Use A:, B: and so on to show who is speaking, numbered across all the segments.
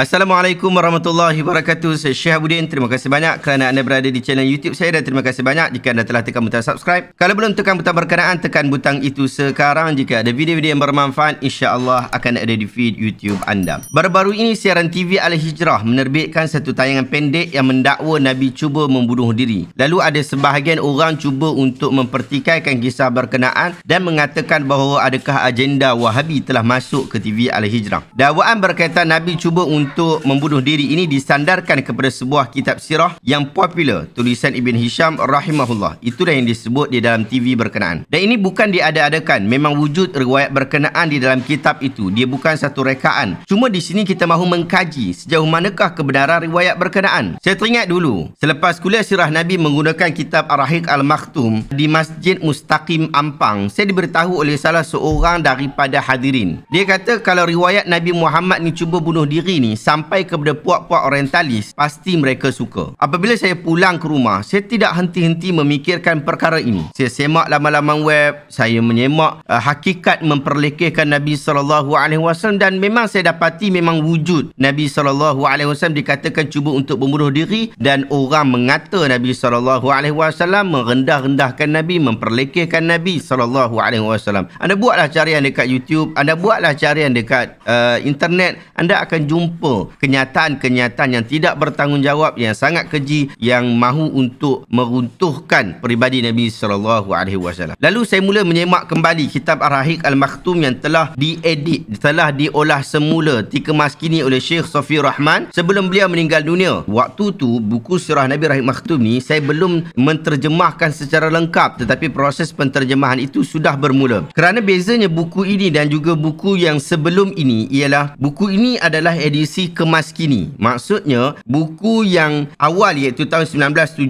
A: Assalamualaikum warahmatullahi wabarakatuh. Saya Syekh Abudin. Terima kasih banyak kerana anda berada di channel YouTube saya dan terima kasih banyak jika anda telah tekan butang subscribe. Kalau belum tekan butang berkenaan, tekan butang itu sekarang. Jika ada video-video yang bermanfaat, insya-Allah akan ada di feed YouTube anda. Baru-baru ini siaran TV Al-Hijrah menerbitkan satu tayangan pendek yang mendakwa Nabi cuba membunuh diri. Lalu ada sebahagian orang cuba untuk mempertikaikan kisah berkenaan dan mengatakan bahawa adakah agenda Wahabi telah masuk ke TV Al-Hijrah. Dakwaan berkaitan Nabi cuba untuk membunuh diri ini disandarkan kepada sebuah kitab sirah yang popular, tulisan Ibn Hisham rahimahullah. Itulah yang disebut di dalam TV berkenaan. Dan ini bukan diada-adakan, memang wujud riwayat berkenaan di dalam kitab itu. Dia bukan satu rekaan. Cuma di sini kita mahu mengkaji sejauh manakah kebenaran riwayat berkenaan. Saya teringat dulu, selepas kuliah sirah Nabi menggunakan kitab Ar-Rahiq Al-Makhtum di Masjid Mustaqim Ampang, saya diberitahu oleh salah seorang daripada hadirin. Dia kata kalau riwayat Nabi Muhammad ni cuba bunuh diri ni sampai kepada puak-puak orientalis, pasti mereka suka. Apabila saya pulang ke rumah, saya tidak henti-henti memikirkan perkara ini. Saya semak laman-laman web, saya menyemak hakikat memperlekehkan Nabi SAW, dan memang saya dapati memang wujud Nabi SAW dikatakan cuba untuk membunuh diri, dan orang mengata Nabi SAW merendah-rendahkan Nabi, memperlekehkan Nabi SAW. Anda buatlah carian dekat YouTube, anda buatlah carian dekat internet, anda akan jumpa kenyataan-kenyataan yang tidak bertanggungjawab, yang sangat keji, yang mahu untuk meruntuhkan peribadi Nabi SAW. Lalu saya mula menyemak kembali kitab Ar-Rahiq Al-Makhtum yang telah diedit, telah diolah semula, dikemaskini oleh Syekh Safi Rahman sebelum beliau meninggal dunia. Waktu tu buku sirah Nabi Ar-Rahiq Makhtum ni saya belum menterjemahkan secara lengkap, tetapi proses penterjemahan itu sudah bermula. Kerana bezanya buku ini dan juga buku yang sebelum ini ialah buku ini adalah edisi kemaskini. Maksudnya buku yang awal iaitu tahun 1976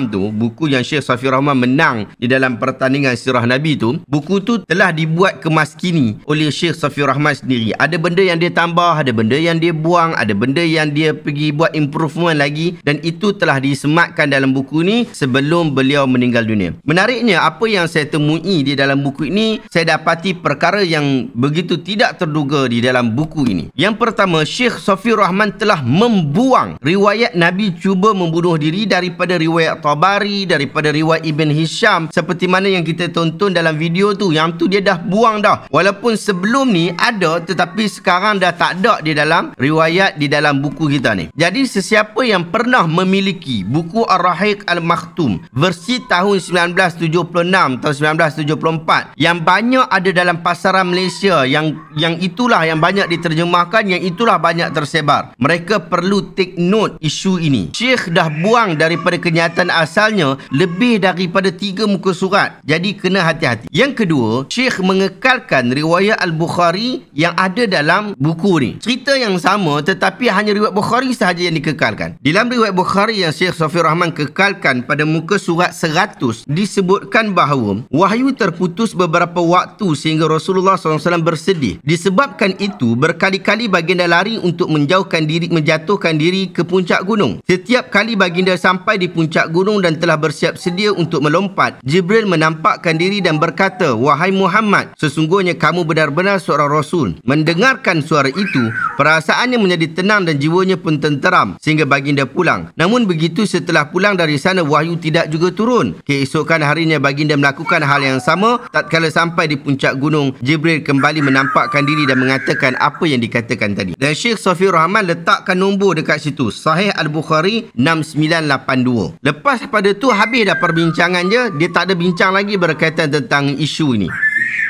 A: tu, buku yang Syekh Safi Rahman menang di dalam pertandingan sirah Nabi tu, buku tu telah dibuat kemaskini oleh Syekh Safi Rahman sendiri. Ada benda yang dia tambah, ada benda yang dia buang, ada benda yang dia pergi buat improvement lagi, dan itu telah disematkan dalam buku ni sebelum beliau meninggal dunia. Menariknya, apa yang saya temui di dalam buku ini, saya dapati perkara yang begitu tidak terduga di dalam buku ini. Yang pertama, Syekh Safi Rahman telah membuang riwayat Nabi cuba membunuh diri daripada riwayat Tabari, daripada riwayat Ibn Hisham, seperti mana yang kita tonton dalam video tu. Yang tu dia dah buang dah. Walaupun sebelum ni ada, tetapi sekarang dah tak ada di dalam riwayat di dalam buku kita ni. Jadi sesiapa yang pernah memiliki buku Ar-Rahiq Al-Makhtum versi tahun 1976 atau 1974 yang banyak ada dalam pasaran Malaysia, yang itulah yang banyak diterjemahkan, yang itulah banyak tersebar, mereka perlu take note isu ini. Syekh dah buang daripada kenyataan asalnya lebih daripada 3 muka surat. Jadi kena hati-hati. Yang kedua, Syekh mengekalkan riwayat Al-Bukhari yang ada dalam buku ni. Cerita yang sama tetapi hanya riwayat Bukhari sahaja yang dikekalkan. Dalam riwayat Bukhari yang Syekh Safi Rahman kekalkan pada muka surat 100, disebutkan bahawa wahyu terputus beberapa waktu sehingga Rasulullah SAW bersedih. Disebabkan itu berkali-kali baginda lari untuk menjatuhkan diri ke puncak gunung. Setiap kali baginda sampai di puncak gunung dan telah bersiap sedia untuk melompat, Jibril menampakkan diri dan berkata, "Wahai Muhammad, sesungguhnya kamu benar-benar seorang Rasul." Mendengarkan suara itu, perasaannya menjadi tenang dan jiwanya pun tenteram sehingga baginda pulang. Namun begitu setelah pulang dari sana, wahyu tidak juga turun. Keesokan harinya baginda melakukan hal yang sama. Tatkala sampai di puncak gunung, Jibril kembali menampakkan diri dan mengatakan apa yang dikatakan tadi. Dan Syekh Safi Rahman letakkan nombor dekat situ, Sahih Al-Bukhari 6982. Lepas pada tu habis dah perbincangan dia tak ada bincang lagi berkaitan tentang isu ini.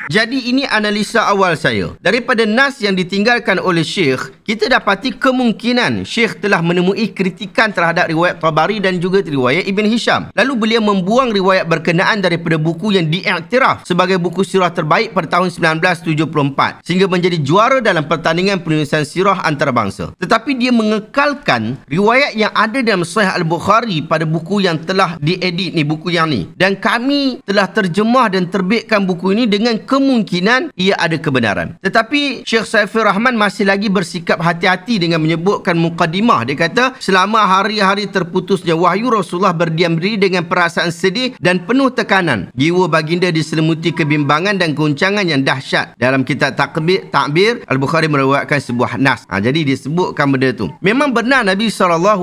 A: Jadi ini analisa awal saya. Daripada nas yang ditinggalkan oleh Syekh, kita dapati kemungkinan Syekh telah menemui kritikan terhadap riwayat Tabari dan juga riwayat Ibn Hisham. Lalu beliau membuang riwayat berkenaan daripada buku yang diiktiraf sebagai buku sirah terbaik pada tahun 1974 sehingga menjadi juara dalam pertandingan penulisan sirah antarabangsa. Tetapi dia mengekalkan riwayat yang ada dalam Sahih Al-Bukhari pada buku yang telah diedit ni, buku yang ni. Dan kami telah terjemah dan terbitkan buku ini dengan dengan kemungkinan ia ada kebenaran. Tetapi Syekh Saifur Rahman masih lagi bersikap hati-hati dengan menyebutkan mukadimah. Dia kata, selama hari-hari terputusnya wahyu, Rasulullah berdiam diri dengan perasaan sedih dan penuh tekanan. Jiwa baginda diselimuti kebimbangan dan goncangan yang dahsyat. Dalam kitab Takbir, Al-Bukhari meriwayatkan sebuah nas. Jadi disebutkan benda tu. Memang benar Nabi SAW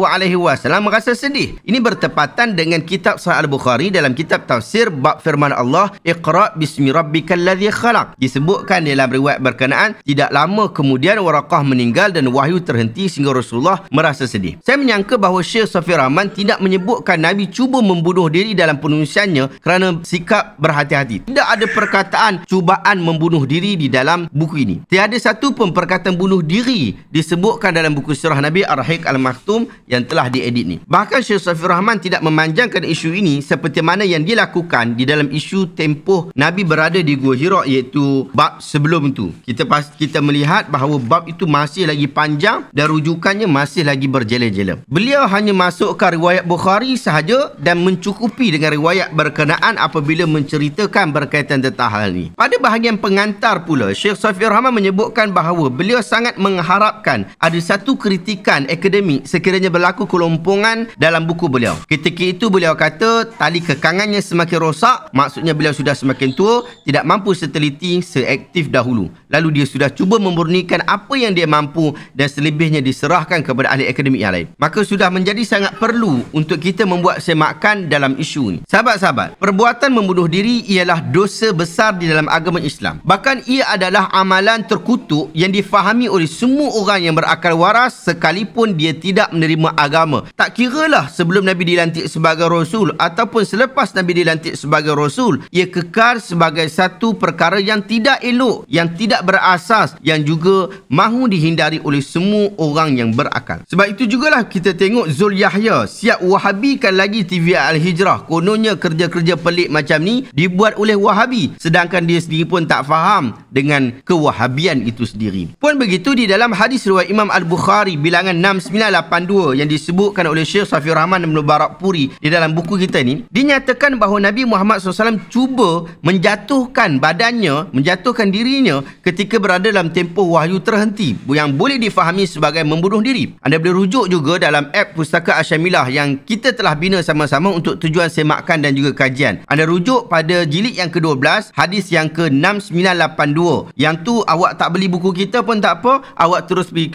A: merasa sedih. Ini bertepatan dengan kitab Sahih Al-Bukhari dalam kitab tafsir bab firman Allah, Iqra bismi rabbikal ladzi khalaq. Disebutkan dalam riwayat berkenaan, tidak lama kemudian Waraqah meninggal dan wahyu terhenti sehingga Rasulullah merasa sedih. Saya menyangka bahawa Syekh Saifur Rahman tidak menyebutkan Nabi cuba membunuh diri dalam penulisannya kerana sikap berhati-hati. Tidak ada perkataan cubaan membunuh diri di dalam buku ini. Tiada satu pun perkataan bunuh diri disebutkan dalam buku sirah Nabi Ar-Rahiq Al-Maktum yang telah diedit ni. Bahkan Syekh Saifur Rahman tidak memanjangkan isu ini seperti mana yang dilakukan di dalam isu tempoh Nabi berada di Gua Hira, iaitu bab sebelum itu. Kita melihat bahawa bab itu masih lagi panjang dan rujukannya masih lagi berjela-jela. Beliau hanya masukkan riwayat Bukhari sahaja dan mencukupi dengan riwayat berkenaan apabila menceritakan berkaitan tentang hal ini. Pada bahagian pengantar pula, Syekh Saifur Rahman menyebutkan bahawa beliau sangat mengharapkan ada satu kritikan akademik sekiranya berlaku kelompongan dalam buku beliau. Ketika itu beliau kata tali kekangannya semakin rosak, maksudnya beliau sudah semakin tua, tidak mampu seteliti seaktif dahulu. Lalu dia sudah cuba memurnikan apa yang dia mampu dan selebihnya diserahkan kepada ahli akademik yang lain. Maka sudah menjadi sangat perlu untuk kita membuat semakan dalam isu ini. Sahabat-sahabat, perbuatan membunuh diri ialah dosa besar di dalam agama Islam. Bahkan ia adalah amalan terkutuk yang difahami oleh semua orang yang berakal waras sekalipun dia tidak menerima agama. Tak kiralah sebelum Nabi dilantik sebagai Rasul ataupun selepas Nabi dilantik sebagai Rasul, ia kekal sebagai satu perkara yang tidak elok, yang tidak berasas, yang juga mahu dihindari oleh semua orang yang berakal. Sebab itu jugalah kita tengok Zul Yahya siap wahabikan lagi TV Al-Hijrah. Kononnya kerja-kerja pelik macam ni dibuat oleh Wahabi, sedangkan dia sendiri pun tak faham dengan kewahabian itu sendiri. Pun begitu di dalam hadis riwayat Imam Al-Bukhari bilangan 6982 yang disebutkan oleh Syekh Saifur Rahman Ibn Barakpuri di dalam buku kita ni, dinyatakan bahawa Nabi Muhammad SAW cuba menjatuhkan badannya, menjatuhkan dirinya ketika berada dalam tempoh wahyu terhenti, yang boleh difahami sebagai membunuh diri. Anda boleh rujuk juga dalam app Pustaka Asyamilah yang kita telah bina sama-sama untuk tujuan semakan dan juga kajian. Anda rujuk pada jilid yang ke-12, hadis yang ke-6982. Yang tu awak tak beli buku kita pun tak apa, awak terus pergi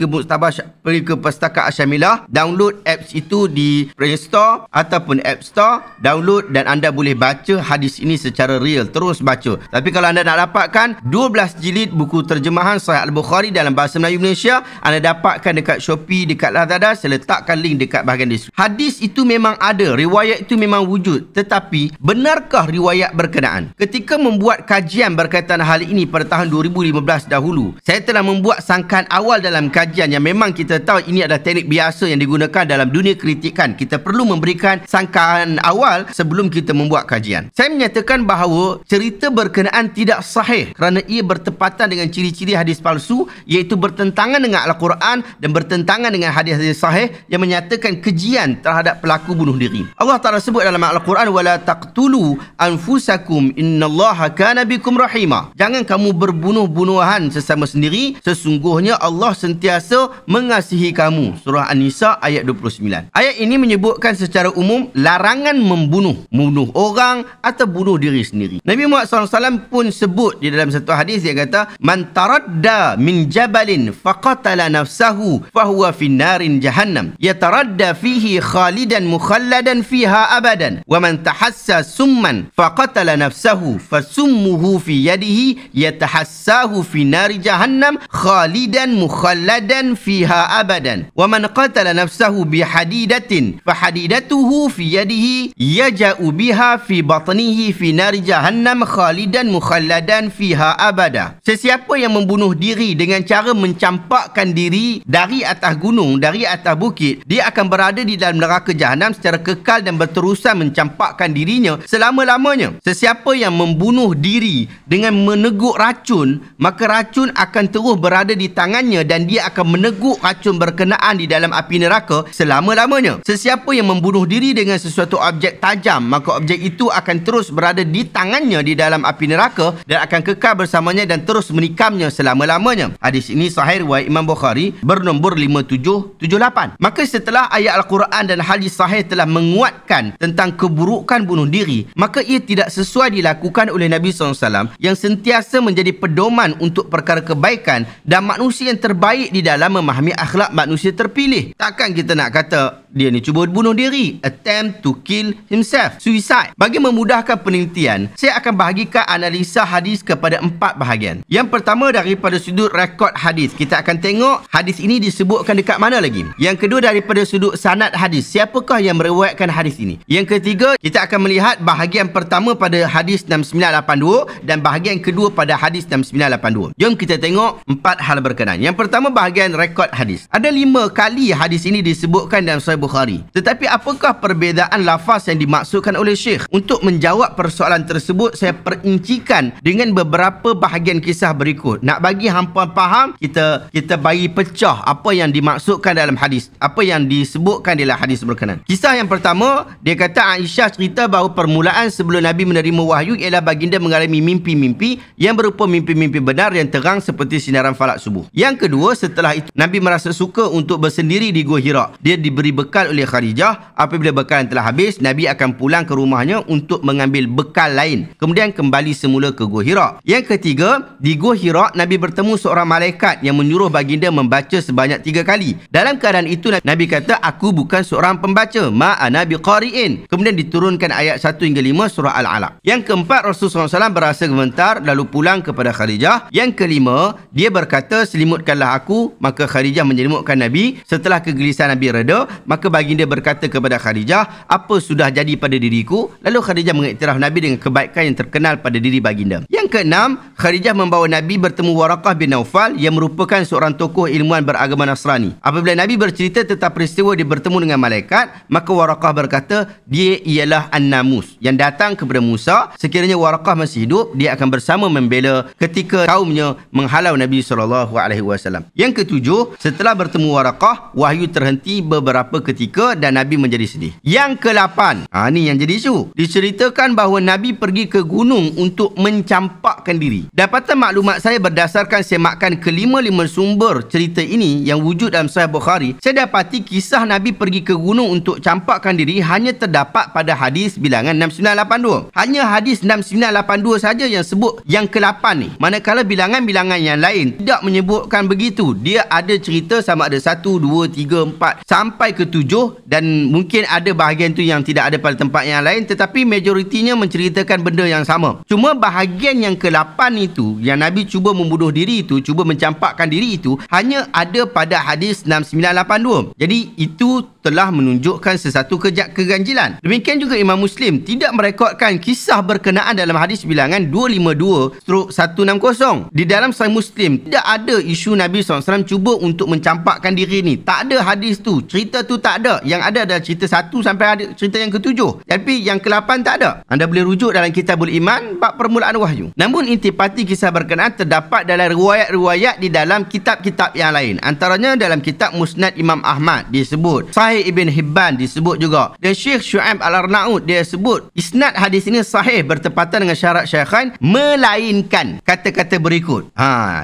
A: ke Pustaka Asyamilah, download apps itu di Play Store ataupun App Store, download dan anda boleh baca hadis ini secara real, terus baca. Tapi kalau anda nak dapatkan 12 jilid buku terjemahan Sahih Al-Bukhari dalam bahasa Melayu Malaysia, anda dapatkan dekat Shopee, dekat Lazada. Saya letakkan link dekat bahagian deskripsi. Hadis itu memang ada, riwayat itu memang wujud, tetapi benarkah riwayat berkenaan? Ketika membuat kajian berkaitan hal ini pada tahun 2015 dahulu, saya telah membuat sangkaan awal dalam kajian yang memang kita tahu ini adalah teknik biasa yang digunakan dalam dunia kritikan. Kita perlu memberikan sangkaan awal sebelum kita membuat kajian. Saya menyatakan bahawa cerita berkenaan tidak sahih kerana ia bertepatan dengan ciri-ciri hadis palsu, iaitu bertentangan dengan Al-Quran dan bertentangan dengan hadis-hadis sahih yang menyatakan kejian terhadap pelaku bunuh diri. Allah Ta'ala sebut dalam Al-Quran, wala taqtulu anfusakum innallaha kana bikum rahimah. Jangan kamu berbunuh-bunuhan sesama sendiri, sesungguhnya Allah sentiasa mengasihi kamu. Surah An-Nisa ayat 29. Ayat ini menyebutkan secara umum larangan membunuh orang atau bunuh diri sendiri. Nabi Muhammad SAW pun sebut di dalam satu hadis, dia kata, man taradda min jabalin faqatala nafsahu fahuwa fi narin jahannam yataradda fihi khalidan mukhalladan fiha abadan wa man tahassa summan faqatala nafsahu fasummuhu fi yadihi yatahassahu fi nari jahannam khalidan mukhalladan fiha abadan wa man qatala nafsahu bihadidatin fahadidatuhu fi yadihi yaja'u biha fi batnihi fi nari jahannam khalidan mukhalladan fiha abada. Sesi sesiapa yang membunuh diri dengan cara mencampakkan diri dari atas gunung, dari atas bukit, dia akan berada di dalam neraka jahanam secara kekal dan berterusan mencampakkan dirinya selama-lamanya. Sesiapa yang membunuh diri dengan meneguk racun, maka racun akan terus berada di tangannya dan dia akan meneguk racun berkenaan di dalam api neraka selama-lamanya. Sesiapa yang membunuh diri dengan sesuatu objek tajam, maka objek itu akan terus berada di tangannya di dalam api neraka dan akan kekal bersamanya dan terus menikamnya selama-lamanya. Hadis ini sahih riwayat Imam Bukhari bernombor 5778. Maka setelah ayat Al-Quran dan hadis sahih telah menguatkan tentang keburukan bunuh diri, maka ia tidak sesuai dilakukan oleh Nabi SAW yang sentiasa menjadi pedoman untuk perkara kebaikan dan manusia yang terbaik di dalam memahami akhlak manusia terpilih. Takkan kita nak kata dia ni cuba bunuh diri, attempt to kill himself, suicide. Bagi memudahkan penelitian, saya akan bahagikan analisa hadis kepada 4 bahagian. Yang pertama, daripada sudut rekod hadis, kita akan tengok hadis ini disebutkan dekat mana lagi. Yang kedua, daripada sudut sanad hadis, siapakah yang meriwayatkan hadis ini. Yang ketiga, kita akan melihat bahagian pertama pada hadis 6982 dan bahagian kedua pada hadis 6982. Jom kita tengok 4 hal berkenaan. Yang pertama, bahagian rekod hadis. Ada 5 kali hadis ini disebutkan dalam Sahih Bukhari. Tetapi apakah perbezaan lafaz yang dimaksudkan oleh Syekh? Untuk menjawab persoalan tersebut, saya perincikan dengan beberapa bahagian kisah berikut. Nak bagi hampa faham, kita bagi pecah apa yang dimaksudkan dalam hadis, apa yang disebutkan dalam hadis berkenaan. Kisah yang pertama, dia kata Aisyah cerita bahawa permulaan sebelum Nabi menerima wahyu ialah baginda mengalami mimpi-mimpi yang berupa mimpi-mimpi benar yang terang seperti sinaran falak subuh. Yang kedua, setelah itu Nabi merasa suka untuk bersendiri di Gua Hira. Dia diberi bekal oleh Khadijah. Apabila bekal yang telah habis, Nabi akan pulang ke rumahnya untuk mengambil bekal lain, kemudian kembali semula ke Gua Hira. Yang ketiga, di Gua Hira Nabi bertemu seorang malaikat yang menyuruh baginda membaca sebanyak 3 kali. Dalam keadaan itu Nabi kata, aku bukan seorang pembaca, ma ana biqari'in. Kemudian diturunkan ayat 1 hingga 5 surah Al-Alaq. Yang keempat, Rasulullah SAW berasa gemetar lalu pulang kepada Khadijah. Yang kelima, dia berkata, selimutkanlah aku. Maka Khadijah menyelimutkan Nabi. Setelah kegelisahan Nabi reda, maka baginda berkata kepada Khadijah, apa sudah jadi pada diriku? Lalu Khadijah mengiktiraf Nabi dengan kebaikan yang terkenal pada diri baginda. Yang keenam, Khadijah membawa Nabi bertemu Waraqah bin Naufal yang merupakan seorang tokoh ilmuwan beragama Nasrani. Apabila Nabi bercerita tentang peristiwa dia bertemu dengan malaikat, maka Waraqah berkata, dia ialah An-Namus yang datang kepada Musa. Sekiranya Waraqah masih hidup, dia akan bersama membela ketika kaumnya menghalau Nabi SAW. Yang ketujuh, setelah bertemu Waraqah, wahyu terhenti beberapa ketika dan Nabi menjadi sedih. Yang ke-8, ni yang jadi isu. Diceritakan bahawa Nabi pergi ke gunung untuk mencampakkan diri. Dapatan maklumat saya berdasarkan semakan kelima-lima sumber cerita ini yang wujud dalam Sahih Bukhari, saya dapati kisah Nabi pergi ke gunung untuk campakkan diri hanya terdapat pada hadis bilangan 6982. Hanya hadis 6982 saja yang sebut yang ke-8 ni. Manakala bilangan-bilangan yang lain tidak menyebutkan begitu. Dia ada cerita sama ada 1, 2, 3, 4 sampai ke 7 dan mungkin ada bahagian tu yang tidak ada pada tempat yang lain, tetapi majoritinya menceritakan benda yang sama. Cuma bahagian yang ke-8 itu, yang Nabi cuba membunuh diri itu, cuba mencampakkan diri itu, hanya ada pada hadis 6982. Jadi itu telah menunjukkan sesuatu keganjilan. Demikian juga Imam Muslim tidak merekodkan kisah berkenaan dalam hadis bilangan 252/160. Di dalam Sahih Muslim tidak ada isu Nabi SAW cuba untuk mencampakkan diri ni. Tak ada hadis tu, cerita tu tak ada. Yang ada adalah cerita 1 sampai ada cerita yang ke-7. Tapi yang ke-8 tak ada. Anda boleh rujuk dalam Kitabul Iman bab permulaan wahyu. Namun intipati kisah berkenaan terdapat dalam riwayat-riwayat di dalam kitab-kitab yang lain. Antaranya dalam kitab Musnad Imam Ahmad disebut, Sahih Ibn Hibban disebut juga, dan Syekh Syu'aib Al-Arnaud dia sebut isnad hadis ini sahih bertepatan dengan syarat Syekhain, melainkan kata-kata berikut.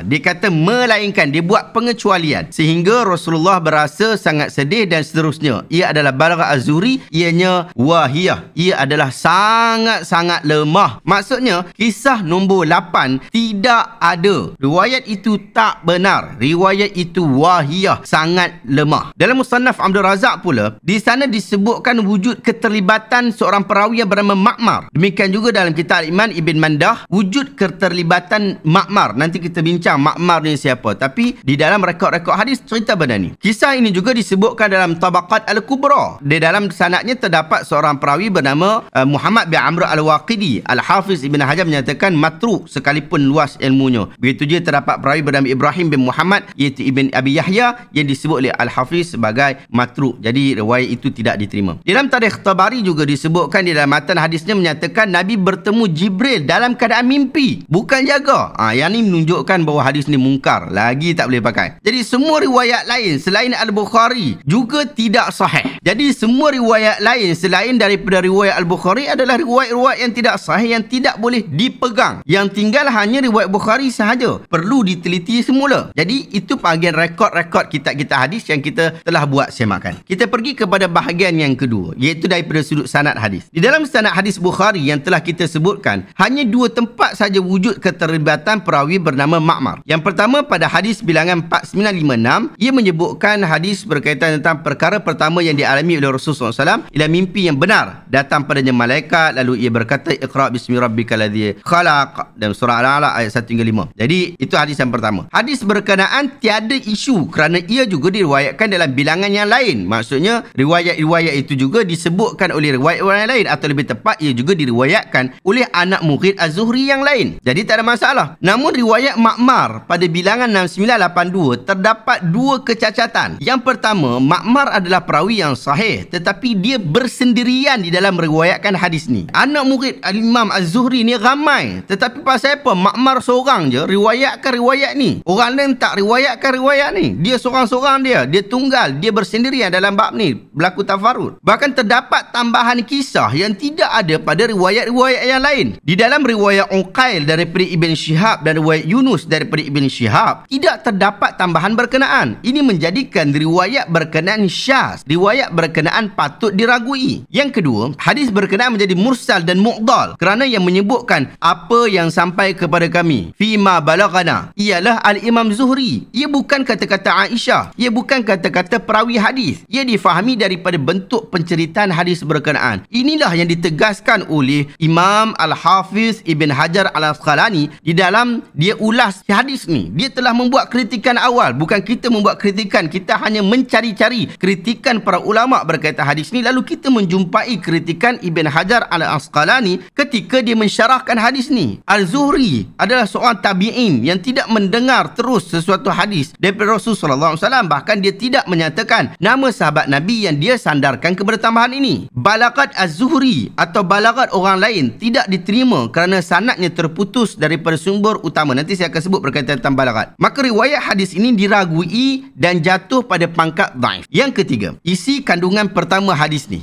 A: Dia kata melainkan, dia buat pengecualian sehingga Rasulullah berasa sangat sedih dan seterusnya. Ia adalah balagha az-Zuhri, ianya wahiyah, ia adalah sangat-sangat lemah. Maksudnya kisah nombor 8 tidak ada. Riwayat itu tak benar. Riwayat itu wahiyah, sangat lemah. Dalam Musannaf Abdul Razak pula, di sana disebutkan wujud keterlibatan seorang perawi yang bernama Ma'mar. Demikian juga dalam kitab Iman Ibn Mandah, wujud keterlibatan Ma'mar. Nanti kita bincang Ma'mar ni siapa. Tapi di dalam rekod-rekod hadis cerita benda ni. Kisah ini juga disebutkan dalam Tabaqat Tabaqat Al-Kubra. Di dalam sanadnya terdapat seorang perawi bernama Muhammad bin Amr Al-Waqidi. Al-Hafiz Ibn Hajar menyatakan matruk sekalipun luas ilmunya. Begitu juga terdapat perawi bernama Ibrahim bin Muhammad iaitu Ibn Abi Yahya yang disebut oleh Al-Hafiz sebagai matruk. Jadi riwayat itu tidak diterima. Dalam tarikh Tabari juga disebutkan di dalam matan hadisnya menyatakan Nabi bertemu Jibril dalam keadaan mimpi, bukan jaga. Yang ni menunjukkan bahawa hadis ni mungkar, lagi tak boleh pakai. Jadi semua riwayat lain selain Al-Bukhari juga tidak sahih. Jadi semua riwayat lain selain daripada riwayat Al-Bukhari adalah riwayat-riwayat yang tidak sahih, yang tidak boleh dipegang. Yang tinggal hanya riwayat Bukhari sahaja. Perlu diteliti semula. Jadi itu bahagian rekod-rekod kitab-kitab hadis yang kita telah buat semakan. Kita pergi kepada bahagian yang kedua, iaitu daripada sudut sanad hadis. Di dalam sanad hadis Bukhari yang telah kita sebutkan, hanya 2 tempat saja wujud keterlibatan perawi bernama Ma'mar. Yang pertama pada hadis bilangan 4956, ia menyebutkan hadis berkaitan tentang perkara pertama yang dialami oleh Rasulullah SAW ialah mimpi yang benar. Datang padanya malaikat, lalu ia berkata Iqra' bismi rabbikal ladzi khalaq, dalam surah Al-Alaq ayat 1 hingga 5. Jadi itu hadis yang pertama. Hadis berkenaan tiada isu kerana ia juga diriwayatkan dalam bilangan yang lain. Maksudnya riwayat-riwayat itu juga disebutkan oleh riwayat-riwayat lain, atau lebih tepat ia juga diriwayatkan oleh anak murid Az-Zuhri yang lain. Jadi tak ada masalah. Namun riwayat Ma'mar pada bilangan 6982 terdapat 2 kecacatan. Yang pertama, Ma'mar adalah perawi yang sahih, tetapi dia bersendirian di dalam meriwayatkan hadis ni. Anak murid Al-Imam Az-Zuhri ni ramai, tetapi pasal apa? Ma'mar seorang je riwayatkan riwayat ni. Orang lain tak riwayatkan riwayat ni. Dia seorang-seorang dia tunggal, dia bersendirian dalam bab ni, berlaku tafarud. Bahkan terdapat tambahan kisah yang tidak ada pada riwayat-riwayat yang lain. Di dalam riwayat Uqail daripada Ibn Shihab dan riwayat Yunus daripada Ibn Shihab tidak terdapat tambahan berkenaan. Ini menjadikan riwayat berkenaan syaz, riwayat berkenaan patut diragui. Yang kedua, hadis berkenaan menjadi mursal dan mu'dal kerana yang menyebutkan apa yang sampai kepada kami fima balaghana ialah Al-Imam Zuhri. Ia bukan kata-kata Aisyah, ia bukan kata-kata perawi hadis. Ia difahami daripada bentuk penceritaan hadis berkenaan. Inilah yang ditegaskan oleh Imam Al-Hafiz Ibn Hajar Al-Asqalani di dalam dia ulas hadis ni. Dia telah membuat kritikan awal, bukan kita membuat kritikan. Kita hanya mencari-cari kritikan para ulama berkaitan hadis ni, lalu kita menjumpai kritikan Ibn Hajar Al-Asqalani ketika dia mensyarahkan hadis ni. Al-Zuhri adalah seorang tabi'in yang tidak mendengar terus sesuatu hadis daripada Rasulullah SAW. Bahkan dia tidak menyatakan nama sahabat Nabi yang dia sandarkan kepada tambahan ini. Balaghat Az-Zuhri atau balaghat orang lain tidak diterima kerana sanadnya terputus daripada sumber utama. Nanti saya akan sebut berkaitan tentang balaghat. Maka riwayat hadis ini diragui dan jatuh pada pangkat dhaif. Yang ketiga, isi kandungan pertama hadis ni.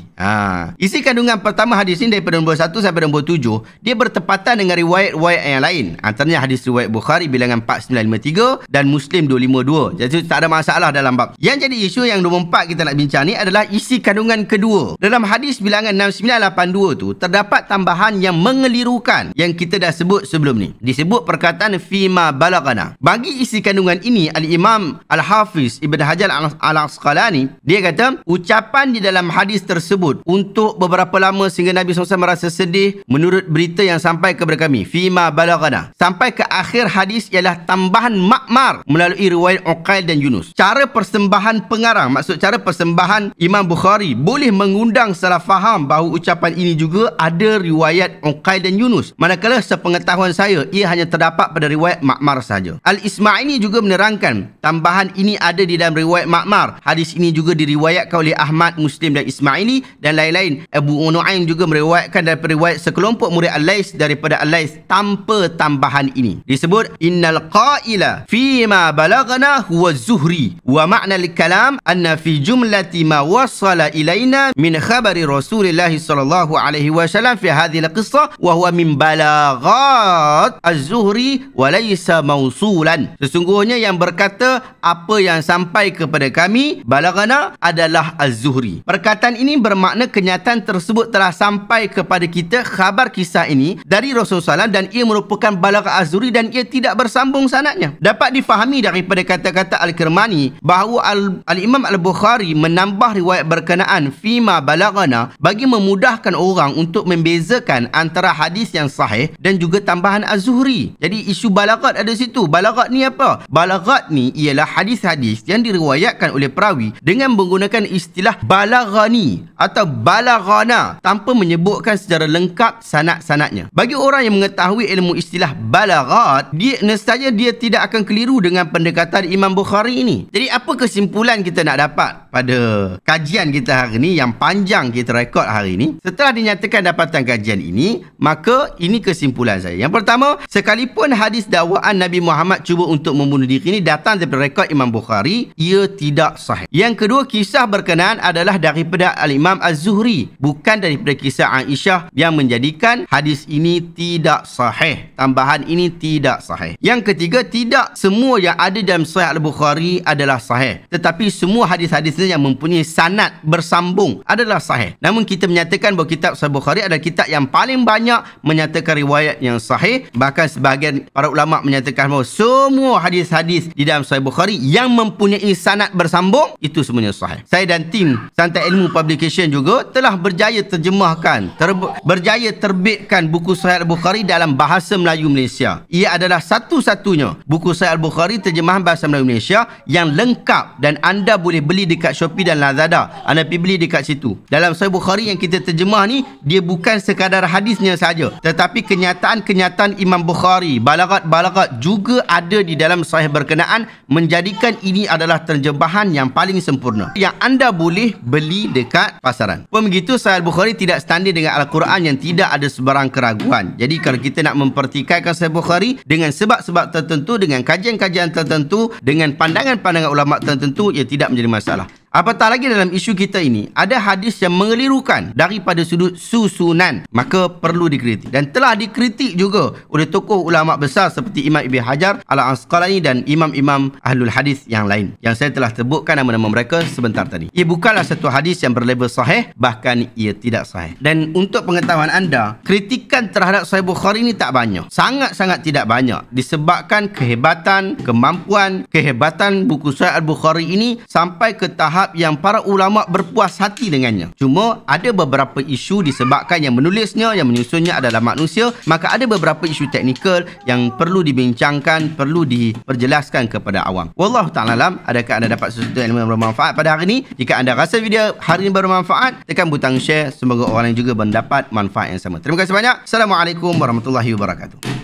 A: Isi kandungan pertama hadis ni daripada nombor 1 sampai nombor 7, dia bertepatan dengan riwayat-riwayat yang lain. Antaranya hadis riwayat Bukhari bilangan 4953 dan Muslim 252. Jadi tak ada masalah dalam bab. Yang jadi isu yang nombor 4 kita nak bincang ni adalah isi kandungan kedua. Dalam hadis bilangan 6982 tu terdapat tambahan yang mengelirukan yang kita dah sebut sebelum ni. Disebut perkataan fima balaghana. Bagi isi kandungan ini, Al-Imam Al-Hafiz Ibn Hajar Al-Asqalani dia kata ucapan di dalam hadis tersebut untuk beberapa lama sehingga Nabi SAW merasa sedih menurut berita yang sampai kepada kami fima balaghana sampai ke akhir hadis ialah tambahan Ma'mar melalui riwayat Uqail dan Yunus. Cara persembahan pengarang, maksud cara persembahan Imam Bukhari boleh mengundang salah faham bahawa ucapan ini juga ada riwayat Uqail dan Yunus, manakala sepengetahuan saya ia hanya terdapat pada riwayat Ma'mar sahaja. Al-Ismaili juga menerangkan tambahan ini ada di dalam riwayat Ma'mar. Hadis ini juga diriwayatkan oleh Ahmad, Muslim dan Ismaili dan lain-lain. Abu Nu'aim juga meriwayatkan daripada riwayat sekelompok murid Al-Lais daripada Al-Lais tanpa tambahan ini. Disebut innal qaila fima balaghana huwa Zuhri wa ma'na al-kalam anna fi jumlati ma wasala ilaina min khabari Rasulullah sallallahu alaihi wasallam fi hadhihi al-qissah wa huwa min balaghat Az-Zuhri wa laysa mausulan. Sesungguhnya yang berkata apa yang sampai kepada kami balaghana adalah Az-Zuhri. Perkataan ini bermakna kenyataan tersebut telah sampai kepada kita khabar kisah ini dari Rasulullah SAW dan ia merupakan balaghat Az-Zuhri dan ia tidak bersambung sanadnya. Dapat difahami daripada kata-kata Al-Kirmani bahawa Al-Imam Al-Bukhari menambah riwayat berkenaan fima balaghana bagi memudahkan orang untuk membezakan antara hadis yang sahih dan juga tambahan Az-Zuhri. Jadi isu balaghat ada situ. Balaghat ni apa? Balaghat ni ialah hadis-hadis yang diriwayatkan oleh perawi dengan menggunakan istilah balaghani atau balaghana tanpa menyebutkan secara lengkap sanad-sanadnya. Bagi orang yang mengetahui ilmu istilah balaghat, nescaya dia tidak akan keliru dengan pendekatan Imam Bukhari ini. Jadi apa kesimpulan kita nak dapat pada kajian kita hari ini yang panjang kita rekod hari ini? Setelah dinyatakan dapatan kajian ini, maka ini kesimpulan saya. Yang pertama, sekalipun hadis dakwaan Nabi Muhammad cuba untuk membunuh diri ini datang daripada rekod Imam Bukhari, ia tidak sahih. Yang kedua, kisah berkenaan adalah daripada Al-Imam Az-Zuhri, bukan daripada kisah Aisyah, yang menjadikan hadis ini tidak sahih. Tambahan ini tidak sahih. Yang ketiga, tidak semua yang ada dalam Sahih Al-Bukhari adalah sahih, tetapi semua hadis-hadisnya yang mempunyai sanad bersambung adalah sahih. Namun kita menyatakan bahawa kitab Sahih Bukhari adalah kitab yang paling banyak menyatakan riwayat yang sahih. Bahkan sebahagian para ulama menyatakan bahawa semua hadis-hadis di dalam Sahih Bukhari yang mempunyai sanad bersambung itu semuanya sahih. Saya dan tim Santai Ilmu Publication juga telah berjaya terjemahkan, berjaya terbitkan buku Sahih Al-Bukhari dalam bahasa Melayu Malaysia. Ia adalah satu-satunya buku Sahih Al-Bukhari terjemahan bahasa Melayu Malaysia yang lengkap dan anda boleh beli dekat Shopee dan Lazada. Anda pergi beli dekat situ. Dalam Sahih Bukhari yang kita terjemah ni, dia bukan sekadar hadisnya saja, tetapi kenyataan-kenyataan Imam Bukhari, balaghat juga ada di dalam sahih berkenaan, menjadikan ini adalah terjemahan yang paling sempurna yang anda boleh beli dekat pasaran. Pun begitu, Sahih Bukhari tidak standard dengan Al-Quran yang tidak ada sebarang keraguan. Jadi kalau kita nak mempertikaikan Sahih Bukhari dengan sebab-sebab tertentu, dengan kajian-kajian tertentu, dengan pandangan-pandangan ulama tertentu, ia tidak menjadi masalah. Apatah lagi dalam isu kita ini, ada hadis yang mengelirukan daripada sudut susunan, maka perlu dikritik. Dan telah dikritik juga oleh tokoh ulama besar seperti Imam Ibn Hajar Al-Asqalani dan imam-imam ahlul hadis yang lain, yang saya telah sebutkan nama-nama mereka sebentar tadi. Ia bukanlah satu hadis yang berlabel sahih, bahkan ia tidak sahih. Dan untuk pengetahuan anda, kritikan terhadap Sahih Bukhari ini tak banyak, sangat-sangat tidak banyak, disebabkan kehebatan, kemampuan, kehebatan buku Sahih Al-Bukhari ini sampai ke tahap yang para ulama berpuas hati dengannya. Cuma ada beberapa isu disebabkan yang menulisnya, yang menyusunnya adalah manusia, maka ada beberapa isu teknikal yang perlu dibincangkan, perlu diperjelaskan kepada awam. Wallahu ta'ala alam. Adakah anda dapat sesuatu yang bermanfaat pada hari ini? Jika anda rasa video hari ini bermanfaat, tekan butang share. Semoga orang lain juga mendapat manfaat yang sama. Terima kasih banyak. Assalamualaikum warahmatullahi wabarakatuh.